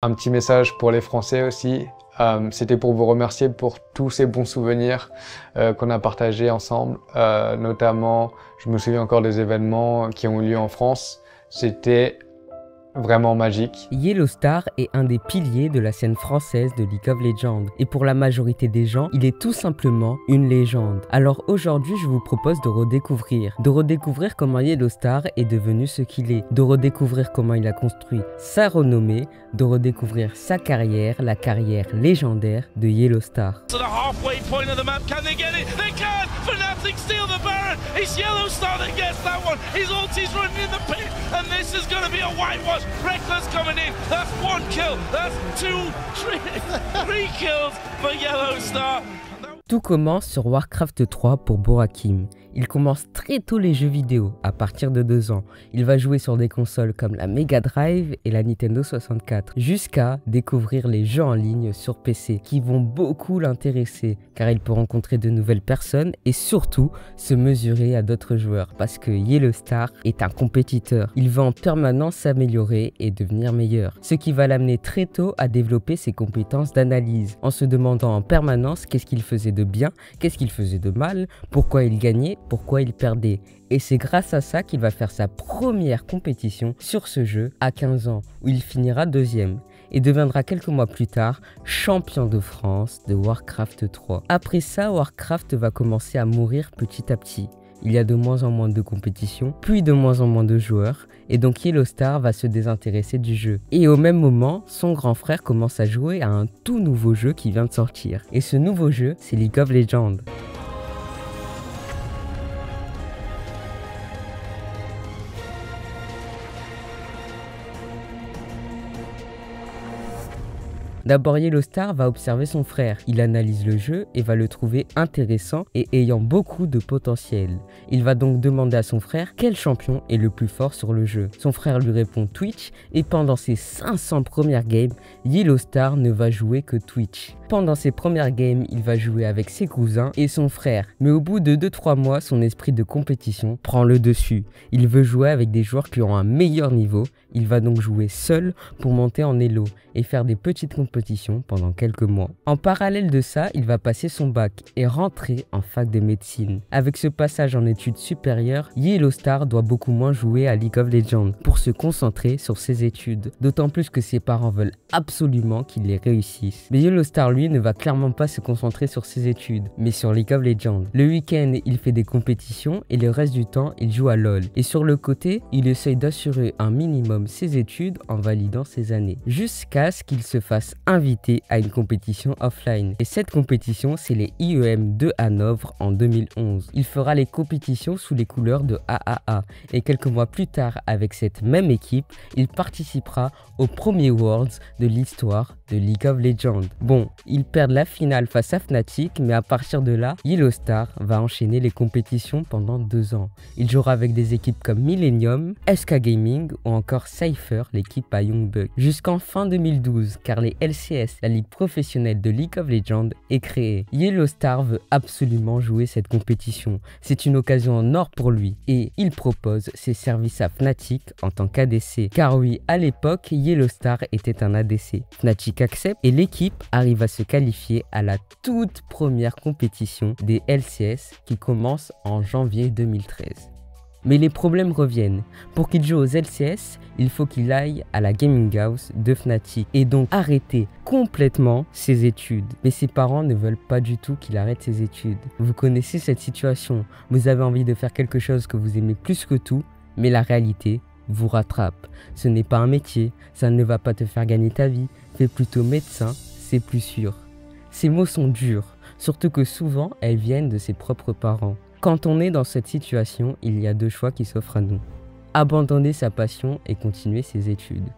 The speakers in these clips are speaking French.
Un petit message pour les Français aussi. C'était pour vous remercier pour tous ces bons souvenirs qu'on a partagés ensemble. Notamment, je me souviens encore des événements qui ont eu lieu en France. C'était vraiment magique. Yellowstar est un des piliers de la scène française de League of Legends. Et pour la majorité des gens, il est tout simplement une légende. Alors aujourd'hui, je vous propose de redécouvrir comment Yellowstar est devenu ce qu'il est, de redécouvrir comment il a construit sa renommée, de redécouvrir sa carrière, la carrière légendaire de Yellowstar. Reckless coming in. That's one kill. That's three kills for Yellowstar. Tout commence sur Warcraft 3 pour Borakim. Il commence très tôt les jeux vidéo, à partir de 2 ans. Il va jouer sur des consoles comme la Mega Drive et la Nintendo 64, jusqu'à découvrir les jeux en ligne sur PC, qui vont beaucoup l'intéresser, car il peut rencontrer de nouvelles personnes et surtout se mesurer à d'autres joueurs, parce que Yellowstar est un compétiteur. Il va en permanence s'améliorer et devenir meilleur, ce qui va l'amener très tôt à développer ses compétences d'analyse, en se demandant en permanence qu'est-ce qu'il faisait de bien, qu'est-ce qu'il faisait de mal, pourquoi il gagnait, pourquoi il perdait. Et c'est grâce à ça qu'il va faire sa première compétition sur ce jeu à 15 ans, où il finira 2e et deviendra quelques mois plus tard champion de France de Warcraft 3. Après ça, Warcraft va commencer à mourir petit à petit. Il y a de moins en moins de compétitions, puis de moins en moins de joueurs, et donc Yellowstar va se désintéresser du jeu. Et au même moment, son grand frère commence à jouer à un tout nouveau jeu qui vient de sortir. Et ce nouveau jeu, c'est League of Legends. D'abord, Yellowstar va observer son frère. Il analyse le jeu et va le trouver intéressant et ayant beaucoup de potentiel. Il va donc demander à son frère quel champion est le plus fort sur le jeu. Son frère lui répond Twitch et pendant ses 500 premières games, Yellowstar ne va jouer que Twitch. Pendant ses premières games, il va jouer avec ses cousins et son frère. Mais au bout de 2-3 mois, son esprit de compétition prend le dessus. Il veut jouer avec des joueurs qui ont un meilleur niveau. Il va donc jouer seul pour monter en elo et faire des petites compétitions pendant quelques mois. En parallèle de ça, il va passer son bac et rentrer en fac de médecine. Avec ce passage en études supérieures, Yellowstar doit beaucoup moins jouer à League of Legends pour se concentrer sur ses études. D'autant plus que ses parents veulent absolument qu'il les réussisse. Mais Yellowstar, lui, ne va clairement pas se concentrer sur ses études, mais sur League of Legends. Le week-end, il fait des compétitions et le reste du temps, il joue à LoL. Et sur le côté, il essaye d'assurer un minimum ses études en validant ses années, jusqu'à ce qu'il se fasse inviter à une compétition offline. Et cette compétition, c'est les IEM de Hanovre en 2011. Il fera les compétitions sous les couleurs de AAA. Et quelques mois plus tard, avec cette même équipe, il participera au premier Worlds de l'histoire de League of Legends. Bon, ils perdent la finale face à Fnatic, mais à partir de là, Yellowstar va enchaîner les compétitions pendant 2 ans. Il jouera avec des équipes comme Millennium, SK Gaming ou encore Cypher, l'équipe à Youngbuck, jusqu'en fin 2012, car les LCS, la ligue professionnelle de League of Legends, est créée. Yellowstar veut absolument jouer cette compétition. C'est une occasion en or pour lui et il propose ses services à Fnatic en tant qu'ADC. Car oui, à l'époque, Yellowstar était un ADC. Fnatic accepte et l'équipe arrive à se qualifier à la toute première compétition des LCS qui commence en janvier 2013. Mais les problèmes reviennent. Pour qu'il joue aux LCS, il faut qu'il aille à la gaming house de Fnatic et donc arrêter complètement ses études. Mais ses parents ne veulent pas du tout qu'il arrête ses études. Vous connaissez cette situation. Vous avez envie de faire quelque chose que vous aimez plus que tout, mais la réalité vous rattrape. Ce n'est pas un métier, ça ne va pas te faire gagner ta vie. Fais plutôt médecin, c'est plus sûr. Ces mots sont durs, surtout que souvent elles viennent de ses propres parents. Quand on est dans cette situation, il y a 2 choix qui s'offrent à nous. Abandonner sa passion et continuer ses études.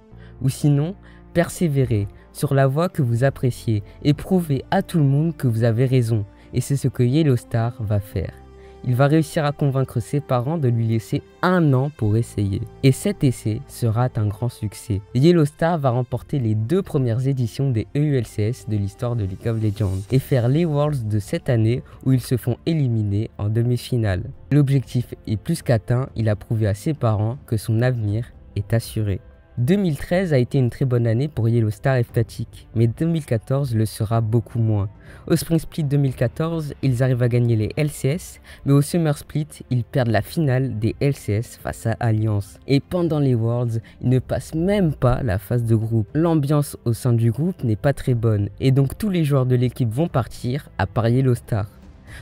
Ou sinon, persévérer sur la voie que vous appréciez et prouver à tout le monde que vous avez raison. Et c'est ce que Yellowstar va faire. Il va réussir à convaincre ses parents de lui laisser 1 an pour essayer. Et cet essai sera un grand succès. Yellowstar va remporter les 2 premières éditions des EULCS de l'histoire de League of Legends et faire les Worlds de cette année où ils se font éliminer en demi-finale. L'objectif est plus qu'atteint, il a prouvé à ses parents que son avenir est assuré. 2013 a été une très bonne année pour Yellow Star et Fnatic, mais 2014 le sera beaucoup moins. Au Spring Split 2014, ils arrivent à gagner les LCS, mais au Summer Split, ils perdent la finale des LCS face à Alliance. Et pendant les Worlds, ils ne passent même pas la phase de groupe. L'ambiance au sein du groupe n'est pas très bonne, et donc tous les joueurs de l'équipe vont partir, à part Yellow Star.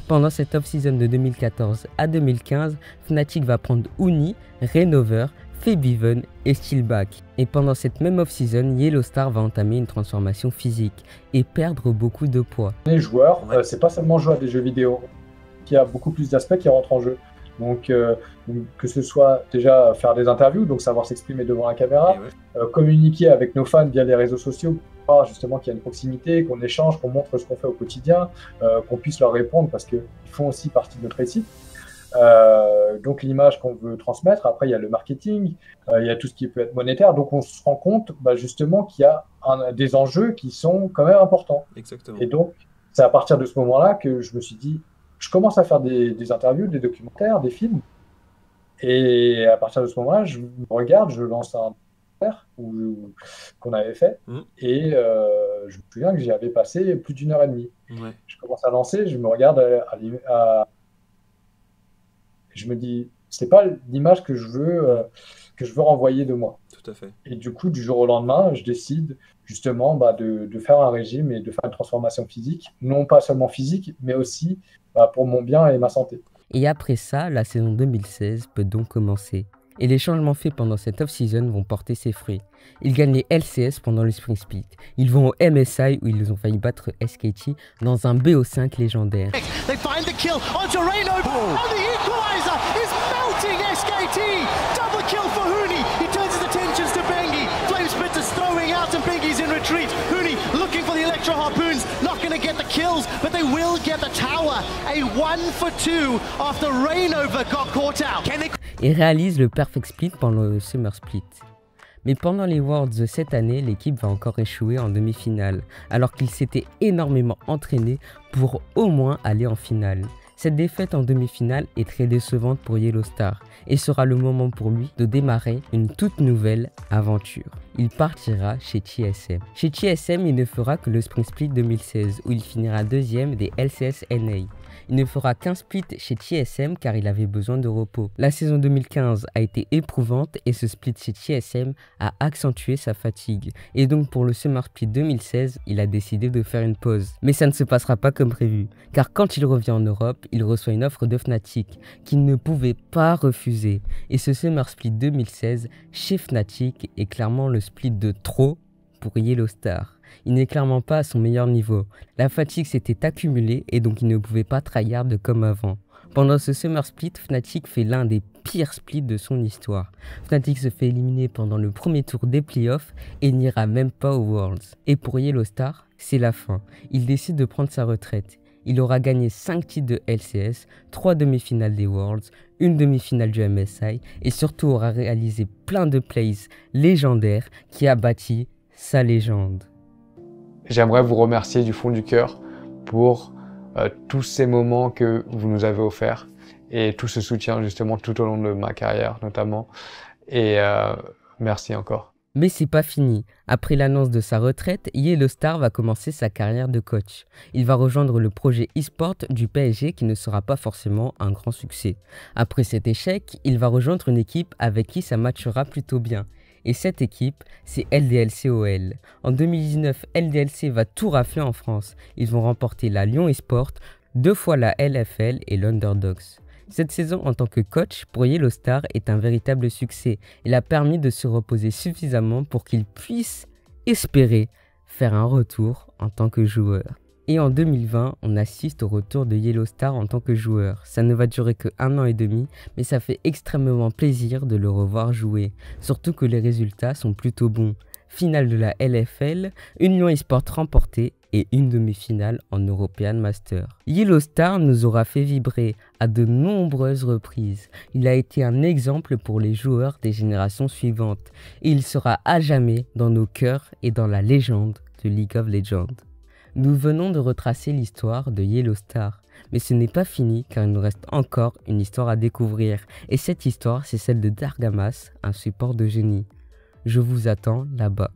Pendant cette off-season de 2014 à 2015, Fnatic va prendre Uni, Reignover, Febiven et Steelback. Et pendant cette même off-season, Yellow Star va entamer une transformation physique et perdre beaucoup de poids. Les joueurs, c'est pas seulement jouer à des jeux vidéo, il y a beaucoup plus d'aspects qui rentrent en jeu. Donc que ce soit déjà faire des interviews, donc savoir s'exprimer devant la caméra, communiquer avec nos fans via les réseaux sociaux, pour voir justement qu'il y a une proximité, qu'on échange, qu'on montre ce qu'on fait au quotidien, qu'on puisse leur répondre parce qu'ils font aussi partie de notre récit. Donc l'image qu'on veut transmettre, après il y a le marketing, il y a tout ce qui peut être monétaire, donc on se rend compte justement qu'il y a des enjeux qui sont quand même importants. Exactement. Et donc c'est à partir de ce moment-là que je me suis dit, je commence à faire des interviews, des documentaires, des films, et à partir de ce moment-là, je me regarde, je lance un documentaire qu'on avait fait, et je me souviens que j'y avais passé plus d'1 heure et demie. Ouais. Je commence à lancer, je me regarde je me dis, c'est pas l'image que je veux renvoyer de moi. Tout à fait. Et du coup, du jour au lendemain, je décide justement de faire un régime et de faire une transformation physique, non pas seulement physique, mais aussi pour mon bien et ma santé. Et après ça, la saison 2016 peut donc commencer. Et les changements faits pendant cette off-season vont porter ses fruits. Ils gagnent les LCS pendant le Spring Split. Ils vont au MSI où ils ont failli battre SKT dans un BO5 légendaire. They find the kill onto Reignover, and the equalizer is melting SKT. Double kill for Huni. He turns his attentions to Bengi. Flamesplitter's throwing out and Bengi's in retreat. Huni looking for the Electro Harpoons, not going to get the kills, but they will get the tower. A 1-for-2 after Reignover got caught out. Et réalise le Perfect Split pendant le Summer Split. Mais pendant les Worlds de cette année, l'équipe va encore échouer en demi-finale, alors qu'il s'était énormément entraîné pour au moins aller en finale. Cette défaite en demi-finale est très décevante pour Yellow Star et sera le moment pour lui de démarrer une toute nouvelle aventure. Il partira chez TSM. Chez TSM, il ne fera que le Spring Split 2016 où il finira deuxième des LCS NA. Il ne fera qu'un split chez TSM car il avait besoin de repos. La saison 2015 a été éprouvante et ce split chez TSM a accentué sa fatigue. Et donc pour le Summer Split 2016, il a décidé de faire une pause. Mais ça ne se passera pas comme prévu, car quand il revient en Europe, il reçoit une offre de Fnatic qu'il ne pouvait pas refuser. Et ce Summer Split 2016 chez Fnatic est clairement le split de trop pour Yellow Star. Il n'est clairement pas à son meilleur niveau. La fatigue s'était accumulée et donc il ne pouvait pas tryhard comme avant. Pendant ce Summer Split, Fnatic fait l'un des pires splits de son histoire. Fnatic se fait éliminer pendant le premier tour des playoffs et n'ira même pas aux Worlds. Et pour Yellow Star, c'est la fin. Il décide de prendre sa retraite. Il aura gagné 5 titres de LCS, 3 demi-finales des Worlds, une demi-finale du MSI et surtout aura réalisé plein de plays légendaires qui a bâti sa légende. J'aimerais vous remercier du fond du cœur pour tous ces moments que vous nous avez offerts et tout ce soutien justement tout au long de ma carrière notamment. Et merci encore. Mais c'est pas fini. Après l'annonce de sa retraite, Yellow Star va commencer sa carrière de coach. Il va rejoindre le projet e-sport du PSG qui ne sera pas forcément un grand succès. Après cet échec, il va rejoindre une équipe avec qui ça matchera plutôt bien. Et cette équipe, c'est LDLC OL. En 2019, LDLC va tout rafler en France. Ils vont remporter la Lyon eSport, 2 fois la LFL et l'Underdogs. Cette saison en tant que coach pour Yellow Star est un véritable succès. Il a permis de se reposer suffisamment pour qu'il puisse espérer faire un retour en tant que joueur. Et en 2020, on assiste au retour de Yellow Star en tant que joueur. Ça ne va durer que 1 an et demi, mais ça fait extrêmement plaisir de le revoir jouer. Surtout que les résultats sont plutôt bons. Finale de la LFL, une Lyon eSport remportée et une demi-finale en European Master. Yellow Star nous aura fait vibrer à de nombreuses reprises. Il a été un exemple pour les joueurs des générations suivantes. Et il sera à jamais dans nos cœurs et dans la légende de League of Legends. Nous venons de retracer l'histoire de Yellow Star, mais ce n'est pas fini car il nous reste encore une histoire à découvrir. Et cette histoire, c'est celle de Dargamas, un support de génie. Je vous attends là-bas.